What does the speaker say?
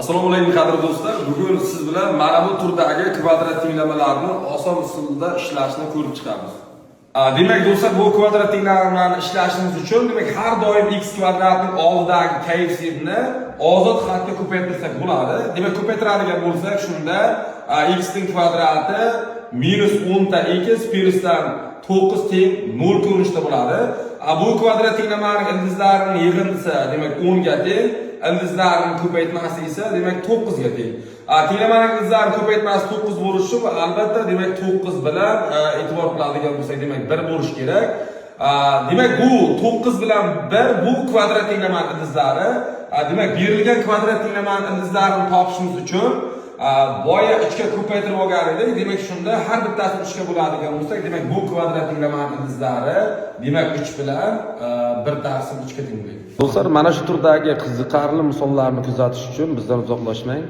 Assalomu alaykum qadrli do'stlar. Bugun siz bilan mana bu turdagi kvadrat tenglamalarni oson usulda ishlashni ko'rib chiqamiz. Demak do'stlar, bu kvadrat tenglamalarni ishlashimiz uchun demak har doim x kvadratning oldidagi koeffitsiyentni ozod xatga ko'paytirsak bo'ladi. Demak ko'paytiradigan bo'lsak, shunda x ning kvadrati minus 10 ta x plyusdan 9 teng 0 ko'rinishda bo'ladi. Bu kvadrat tenglamaning ildizlarining yig'indisi demak 10 ga teng. Ildizlarning ko'paytmasi esa demak 9 ga teng. Tenglamaning ildizlarining ko'paytmasi 9 bo'lishi va albatta demak 9 bilan e'tibor qiladigan bo'lsak demak 1 bo'lish kerak. Demak bu 9 bilan 1 bu kvadrat tenglamaning ildizlari. Demak berilgan kvadrat tenglamaning ildizlarini topishimiz uchun boya 3 ga ko'paytirib olgan edik. Demak shunda har bittasini 3 ga bo'ladigan bo'lsak demak bu kvadrat tenglamaning ildizlari demak 3 bilan 1 tarsini 3 ga tenglaydi. Do'stlar, mana shu turdagi qiziqarli misollarni kuzatish uchun bizdan uzoqlashmang.